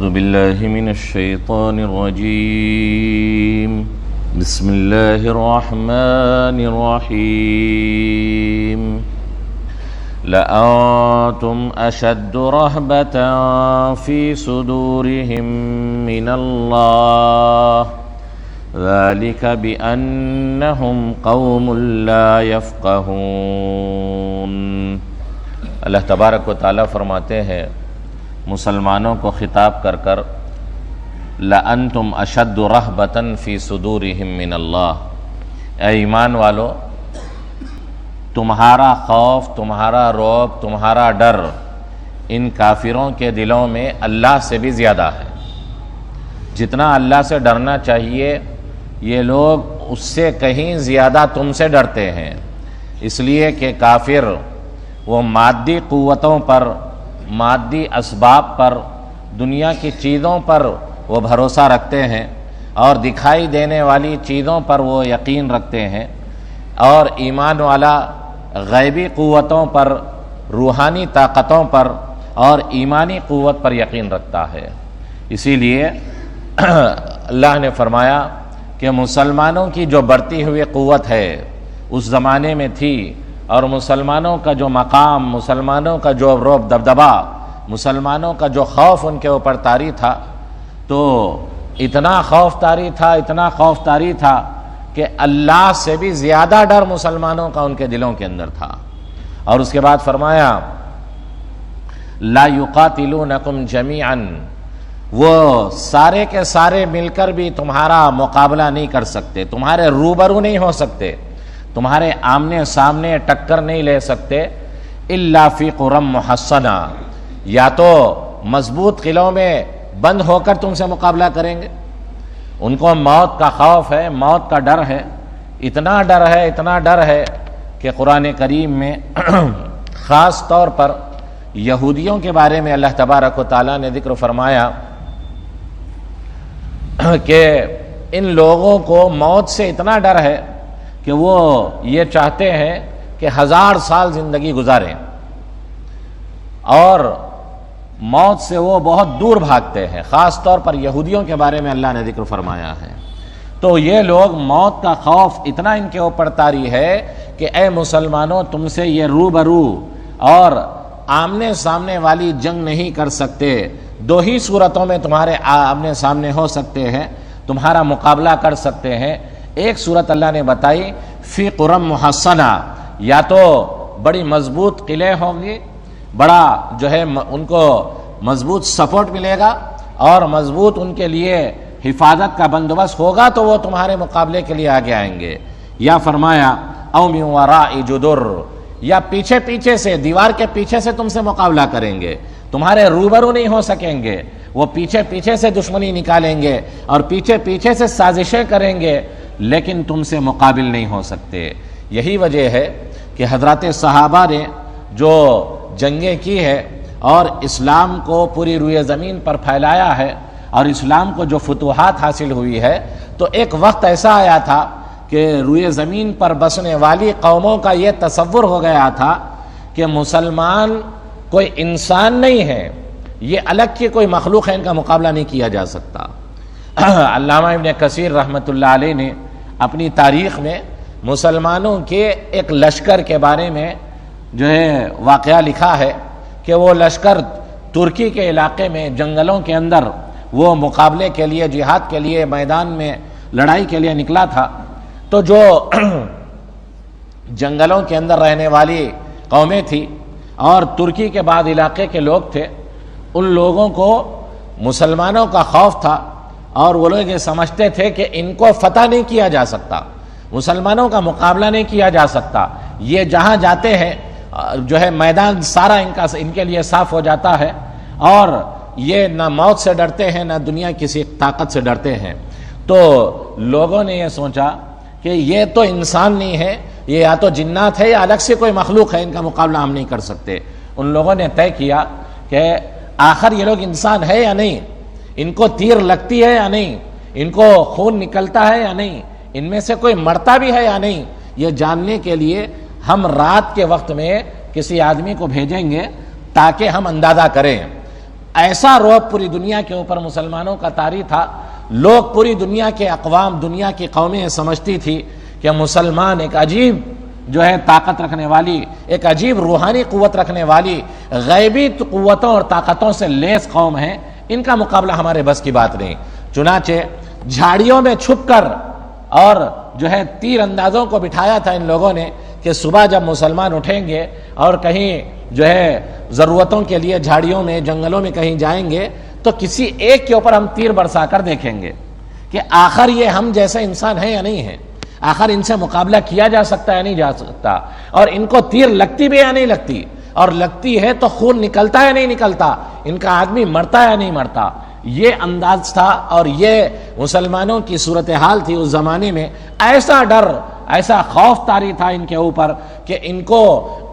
أعوذ بالله من الشيطان الرجيم بسم الله الرحمن الرحيم لأنتم أشد رهبة في صدورهم من الله ذلك بأنهم قوم لا يفقهون۔ اللہ تبارک و تعالیٰ فرماتے ہیں مسلمانوں کو خطاب کر کر لَأَنْتُمْ أَشَدُّ رَهْبَةً فِي صُدُورِهِمْ مِنَ اللَّهِ، اے ایمان والو تمہارا خوف، تمہارا رعب، تمہارا ڈر ان کافروں کے دلوں میں اللہ سے بھی زیادہ ہے۔ جتنا اللہ سے ڈرنا چاہیے یہ لوگ اس سے کہیں زیادہ تم سے ڈرتے ہیں، اس لیے کہ کافر وہ مادی قوتوں پر، مادی اسباب پر، دنیا کی چیزوں پر وہ بھروسہ رکھتے ہیں اور دکھائی دینے والی چیزوں پر وہ یقین رکھتے ہیں، اور ایمان والا غیبی قوتوں پر، روحانی طاقتوں پر اور ایمانی قوت پر یقین رکھتا ہے۔ اسی لیے اللہ نے فرمایا کہ مسلمانوں کی جو بڑھتی ہوئی قوت ہے اس زمانے میں تھی، اور مسلمانوں کا جو مقام، مسلمانوں کا جو رعب دبدبا، مسلمانوں کا جو خوف ان کے اوپر طاری تھا، تو اتنا خوف طاری تھا کہ اللہ سے بھی زیادہ ڈر مسلمانوں کا ان کے دلوں کے اندر تھا۔ اور اس کے بعد فرمایا لا یقاتلونکم جمیعا، وہ سارے کے سارے مل کر بھی تمہارا مقابلہ نہیں کر سکتے، تمہارے روبرو نہیں ہو سکتے، تمہارے آمنے سامنے ٹکر نہیں لے سکتے، الا فی قرى محصنہ، یا تو مضبوط قلعوں میں بند ہو کر تم سے مقابلہ کریں گے۔ ان کو موت کا خوف ہے، موت کا ڈر ہے، اتنا ڈر ہے کہ قرآن کریم میں خاص طور پر یہودیوں کے بارے میں اللہ تبارک و تعالیٰ نے ذکر فرمایا کہ ان لوگوں کو موت سے اتنا ڈر ہے کہ وہ یہ چاہتے ہیں کہ 1000 سال زندگی گزاریں، اور موت سے وہ بہت دور بھاگتے ہیں۔ خاص طور پر یہودیوں کے بارے میں اللہ نے ذکر فرمایا ہے۔ تو یہ لوگ موت کا خوف اتنا ان کے اوپر طاری ہے کہ اے مسلمانوں تم سے یہ روبرو اور آمنے سامنے والی جنگ نہیں کر سکتے، 2 ہی صورتوں میں تمہارے آمنے سامنے ہو سکتے ہیں، تمہارا مقابلہ کر سکتے ہیں۔ ایک صورت اللہ نے بتائی فی قرى محصنہ، یا تو بڑی مضبوط قلعے ہوں گی، بڑا جو ہے ان کو مضبوط سپورٹ ملے گا اور مضبوط ان کے لیے حفاظت کا بندوبست ہوگا تو وہ تمہارے مقابلے کے لیے آگے آئیں گے۔ یا فرمایا او من وراء جدر، یا پیچھے سے، دیوار کے پیچھے سے تم سے مقابلہ کریں گے، تمہارے روبرو نہیں ہو سکیں گے، وہ پیچھے سے دشمنی نکالیں گے اور پیچھے سے سازشیں کریں گے، لیکن تم سے مقابل نہیں ہو سکتے۔ یہی وجہ ہے کہ حضرات صحابہ نے جو جنگیں کی ہے اور اسلام کو پوری روئے زمین پر پھیلایا ہے اور اسلام کو جو فتوحات حاصل ہوئی ہے، تو ایک وقت ایسا آیا تھا کہ روئے زمین پر بسنے والی قوموں کا یہ تصور ہو گیا تھا کہ مسلمان کوئی انسان نہیں ہے، یہ الگ کی کوئی مخلوق ہے، ان کا مقابلہ نہیں کیا جا سکتا۔ علامہ ابن کثیر رحمۃ اللہ علیہ نے اپنی تاریخ میں مسلمانوں کے ایک لشکر کے بارے میں جو ہے واقعہ لکھا ہے کہ وہ لشکر ترکی کے علاقے میں جنگلوں کے اندر وہ مقابلے کے لیے، جہاد کے لیے، میدان میں لڑائی کے لیے نکلا تھا۔ تو جو جنگلوں کے اندر رہنے والی قومیں تھیں اور ترکی کے بعد علاقے کے لوگ تھے، ان لوگوں کو مسلمانوں کا خوف تھا اور وہ لوگ یہ سمجھتے تھے کہ ان کو فتح نہیں کیا جا سکتا، مسلمانوں کا مقابلہ نہیں کیا جا سکتا، یہ جہاں جاتے ہیں جو ہے میدان سارا ان کے لیے صاف ہو جاتا ہے، اور یہ نہ موت سے ڈرتے ہیں نہ دنیا کسی طاقت سے ڈرتے ہیں۔ تو لوگوں نے یہ سوچا کہ یہ تو انسان نہیں ہے، یہ یا تو جنات ہے یا الگ سے کوئی مخلوق ہے، ان کا مقابلہ ہم نہیں کر سکتے۔ ان لوگوں نے طے کیا کہ آخر یہ لوگ انسان ہے یا نہیں، ان کو تیر لگتی ہے یا نہیں، ان کو خون نکلتا ہے یا نہیں، ان میں سے کوئی مرتا بھی ہے یا نہیں، یہ جاننے کے لیے ہم رات کے وقت میں کسی آدمی کو بھیجیں گے تاکہ ہم اندازہ کریں۔ ایسا روب پوری دنیا کے اوپر مسلمانوں کا طاری تھا، لوگ پوری دنیا کے اقوام، دنیا کی قومیں سمجھتی تھی کہ مسلمان ایک عجیب جو ہے طاقت رکھنے والی، ایک عجیب روحانی قوت رکھنے والی، غیبی قوتوں اور طاقتوں سے لیس قوم ہے، ان کا مقابلہ ہمارے بس کی بات نہیں۔ چنانچہ جھاڑیوں میں چھپ کر اور جو ہے تیر اندازوں کو بٹھایا تھا ان لوگوں نے کہ صبح جب مسلمان اٹھیں گے اور کہیں جو ہے ضرورتوں کے لیے جھاڑیوں میں، جنگلوں میں کہیں جائیں گے تو کسی ایک کے اوپر ہم تیر برسا کر دیکھیں گے کہ آخر یہ ہم جیسے انسان ہیں یا نہیں ہیں، آخر ان سے مقابلہ کیا جا سکتا ہے یا نہیں جا سکتا، اور ان کو تیر لگتی بھی یا نہیں لگتی، اور لگتی ہے تو خون نکلتا ہے نہیں نکلتا، ان کا آدمی مرتا ہے یا نہیں مرتا۔ یہ انداز تھا اور یہ مسلمانوں کی صورتحال تھی اس زمانے میں۔ ایسا ڈر، ایسا خوف طاری تھا ان کے اوپر کہ ان کو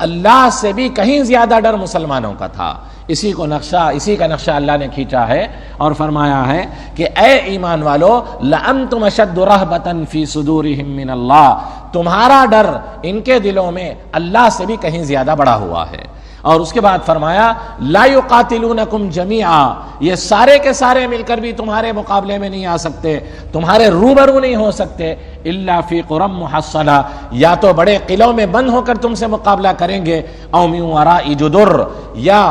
اللہ سے بھی کہیں زیادہ ڈر مسلمانوں کا تھا۔ اسی کا نقشہ اللہ نے کھینچا ہے اور فرمایا ہے کہ اے ایمان والو، لَأَنْتُمْ أَشَدُّ رَهْبَةً فِي صُدُورِهِمْ مِنَ اللَّهِ، تمہارا ڈر ان کے دلوں میں اللہ سے بھی کہیں زیادہ بڑا ہوا ہے۔ اور اس کے بعد فرمایا لا یقاتلونکم جمیعا، یہ سارے کے سارے مل کر بھی تمہارے مقابلے میں نہیں آ سکتے، تمہارے روبرو نہیں ہو سکتے، الا فی قرى محصنہ، یا تو بڑے قلعوں میں بند ہو کر تم سے مقابلہ کریں گے، او من وراء جدر، یا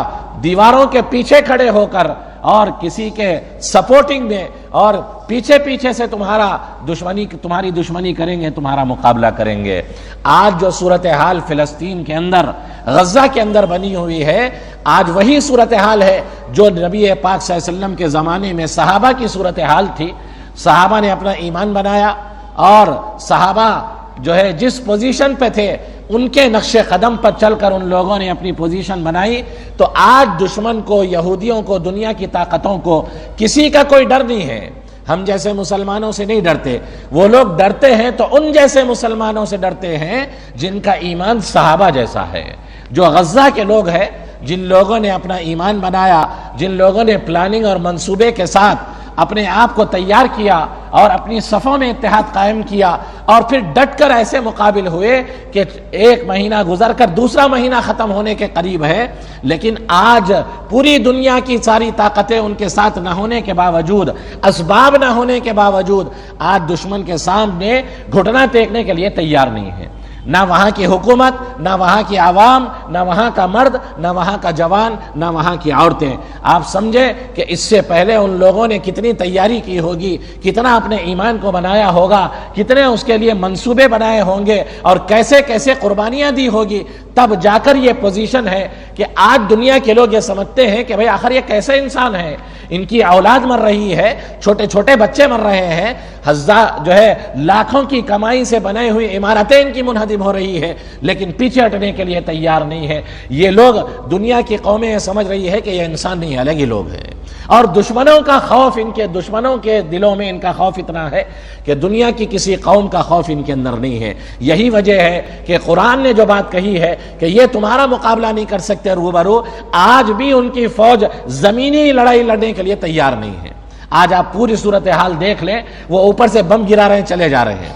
دیواروں کے پیچھے کھڑے ہو کر اور کسی کے سپورٹنگ میں اور پیچھے پیچھے سے تمہاری دشمنی کریں گے، تمہارا مقابلہ کریں گے۔ آج جو صورتحال فلسطین کے اندر، غزہ کے اندر بنی ہوئی ہے، آج وہی صورتحال ہے جو نبی پاک صلی اللہ علیہ وسلم کے زمانے میں صحابہ کی صورتحال تھی۔ صحابہ نے اپنا ایمان بنایا اور صحابہ جو ہے جس پوزیشن پہ تھے ان کے نقش قدم پر چل کر ان لوگوں نے اپنی پوزیشن بنائی۔ تو آج دشمن کو، یہودیوں کو، دنیا کی طاقتوں کو کسی کا کوئی ڈر نہیں ہے۔ ہم جیسے مسلمانوں سے نہیں ڈرتے، وہ لوگ ڈرتے ہیں تو ان جیسے مسلمانوں سے ڈرتے ہیں جن کا ایمان صحابہ جیسا ہے۔ جو غزہ کے لوگ ہیں، جن لوگوں نے اپنا ایمان بنایا، جن لوگوں نے پلاننگ اور منصوبے کے ساتھ اپنے آپ کو تیار کیا اور اپنی صفوں میں اتحاد قائم کیا اور پھر ڈٹ کر ایسے مقابل ہوئے کہ ایک مہینہ گزر کر دوسرا مہینہ ختم ہونے کے قریب ہے، لیکن آج پوری دنیا کی ساری طاقتیں ان کے ساتھ نہ ہونے کے باوجود، اسباب نہ ہونے کے باوجود، آج دشمن کے سامنے گھٹنا ٹیکنے کے لیے تیار نہیں ہے۔ نہ وہاں کی حکومت، نہ وہاں کی عوام، نہ وہاں کا مرد، نہ وہاں کا جوان، نہ وہاں کی عورتیں۔ آپ سمجھے کہ اس سے پہلے ان لوگوں نے کتنی تیاری کی ہوگی، کتنا اپنے ایمان کو بنایا ہوگا، کتنے اس کے لیے منصوبے بنائے ہوں گے اور کیسے کیسے قربانیاں دی ہوگی، تب جا کر یہ پوزیشن ہے کہ آج دنیا کے لوگ یہ سمجھتے ہیں کہ بھئی آخر یہ کیسے انسان ہے، ان کی اولاد مر رہی ہے، چھوٹے چھوٹے بچے مر رہے ہیں، جو ہے لاکھوں کی کمائی سے بنائی ہوئی عمارتیں ان کی منہدم ہو رہی ہے، لیکن پیچھے ہٹنے کے لیے تیار نہیں ہے۔ یہ لوگ، دنیا کی قومیں سمجھ رہی ہے کہ یہ انسان نہیں، الگ ہی لوگ ہیں، اور دشمنوں کا خوف، ان کے دشمنوں کے دلوں میں ان کا خوف اتنا ہے کہ دنیا کی کسی قوم کا خوف ان کے اندر نہیں ہے۔ یہی وجہ ہے کہ قرآن نے جو بات کہی ہے کہ یہ تمہارا مقابلہ نہیں کر سکتے روبرو، آج بھی ان کی فوج زمینی لڑائی لڑنے کے لیے تیار نہیں ہے۔ آج آپ پوری صورتحال دیکھ لیں، وہ اوپر سے بم گرا رہے ہیں، چلے جا رہے ہیں،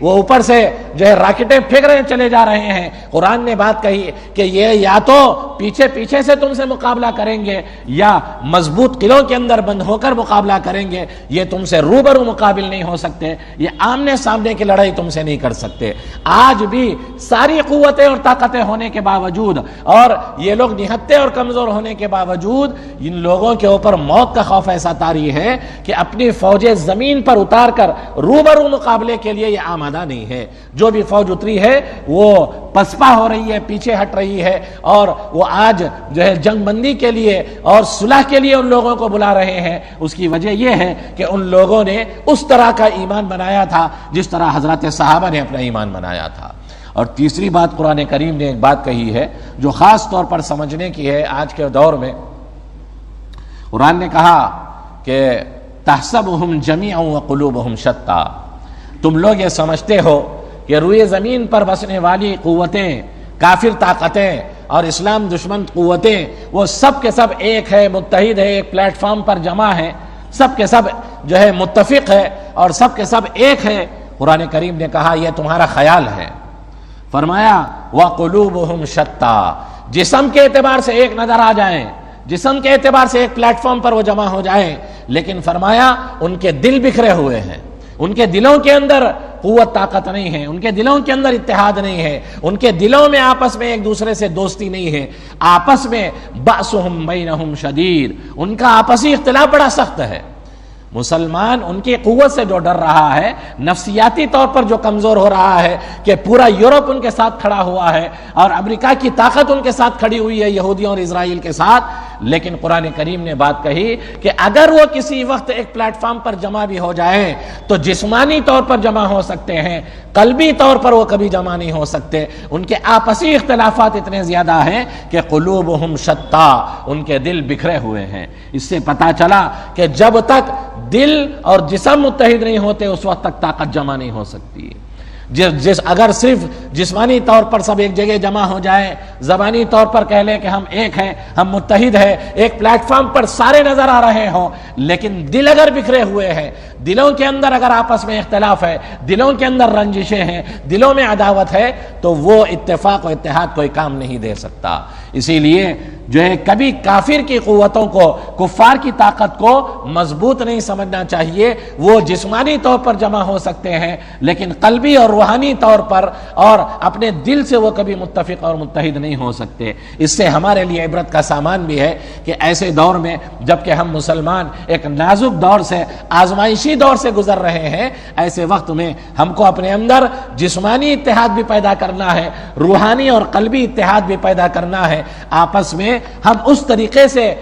وہ اوپر سے جو ہے راکٹیں پھینک رہے ہیں، چلے جا رہے ہیں۔ قرآن نے بات کہی کہ یہ یا تو پیچھے پیچھے سے تم سے مقابلہ کریں گے یا مضبوط قلعوں کے اندر بند ہو کر مقابلہ کریں گے، یہ تم سے روبرو مقابل نہیں ہو سکتے، یہ آمنے سامنے کی لڑائی تم سے نہیں کر سکتے۔ آج بھی ساری قوتیں اور طاقتیں ہونے کے باوجود اور یہ لوگ نہتے اور کمزور ہونے کے باوجود ان لوگوں کے اوپر موت کا خوف ایسا طاری ہے کہ اپنی فوجیں زمین پر اتار کر روبرو مقابلے کے لیے یہ آمادہ نہیں ہے۔ جو بھی فوج اتری ہے وہ پسپا ہو رہی ہے، پیچھے ہٹ رہی ہے، اور وہ آج جو ہے جنگ بندی کے لیے اور صلح کے لیے ان لوگوں کو بلا رہے ہیں۔ اس کی وجہ یہ ہے کہ ان لوگوں نے اس طرح کا ایمان بنایا تھا جس طرح حضرات صحابہ نے اپنا ایمان بنایا تھا۔ اور تیسری بات، قرآن کریم نے ایک بات کہی ہے جو خاص طور پر سمجھنے کی ہے آج کے دور میں۔ قرآن نے کہا کہ تحسبهم جميعا وقلوبهم شتى، تم لوگ یہ سمجھتے ہو کہ روئے زمین پر بسنے والی قوتیں، کافر طاقتیں اور اسلام دشمن قوتیں، وہ سب کے سب ایک ہے، متحد ہے، ایک پلیٹ فارم پر جمع ہے، سب کے سب جو ہے متفق ہے اور سب کے سب ایک ہے۔ قرآن کریم نے کہا یہ تمہارا خیال ہے۔ فرمایا وَقُلُوبُهُمْ شَتَّى، جسم کے اعتبار سے ایک نظر آ جائیں، جسم کے اعتبار سے ایک پلیٹ فارم پر وہ جمع ہو جائیں، لیکن فرمایا ان کے دل بکھرے ہوئے ہیں، ان کے دلوں کے اندر قوت طاقت نہیں ہے، ان کے دلوں کے اندر اتحاد نہیں ہے، ان کے دلوں میں آپس میں ایک دوسرے سے دوستی نہیں ہے، آپس میں بأسہم بینہم شدید، ان کا آپسی اختلاف بڑا سخت ہے۔ مسلمان ان کی قوت سے جو ڈر رہا ہے، نفسیاتی طور پر جو کمزور ہو رہا ہے کہ پورا یورپ ان کے ساتھ کھڑا ہوا ہے اور امریکہ کی طاقت ان کے ساتھ کھڑی ہوئی ہے، یہودیوں اور اسرائیل کے ساتھ، لیکن قرآن کریم نے بات کہی کہ اگر وہ کسی وقت ایک پلیٹ فارم پر جمع بھی ہو جائیں تو جسمانی طور پر جمع ہو سکتے ہیں، قلبی طور پر وہ کبھی جمع نہیں ہو سکتے۔ ان کے آپسی اختلافات اتنے زیادہ ہیں کہ قلوبہم شتیٰ، ان کے دل بکھرے ہوئے ہیں۔ اس سے پتا چلا کہ جب تک دل اور جسم متحد نہیں ہوتے اس وقت تک طاقت جمع نہیں ہو سکتی۔ اگر صرف جسمانی طور پر سب ایک جگہ جمع ہو جائیں، زبانی طور پر کہہ لیں کہ ہم ایک ہیں، ہم متحد ہیں، ایک پلیٹ فارم پر سارے نظر آ رہے ہوں، لیکن دل اگر بکھرے ہوئے ہیں، دلوں کے اندر اگر آپس میں اختلاف ہے، دلوں کے اندر رنجشیں ہیں، دلوں میں عداوت ہے، تو وہ اتفاق و اتحاد کوئی کام نہیں دے سکتا۔ اسی لیے جو ہے کبھی کافر کی قوتوں کو، کفار کی طاقت کو مضبوط نہیں سمجھنا چاہیے۔ وہ جسمانی طور پر جمع ہو سکتے ہیں، لیکن قلبی اور روحانی طور پر اور اپنے دل سے وہ کبھی متفق اور متحد نہیں ہو سکتے۔ اس سے ہمارے لیے عبرت کا سامان بھی ہے کہ ایسے دور میں جبکہ ہم مسلمان ایک نازک دور سے، آزمائشی دور سے گزر رہے ہیں، ایسے وقت میں ہم کو اپنے اندر جسمانی اتحاد بھی پیدا کرنا ہے، روحانی اور قلبی اتحاد بھی پیدا کرنا ہے۔ آپس میں ہم اس طریقے سے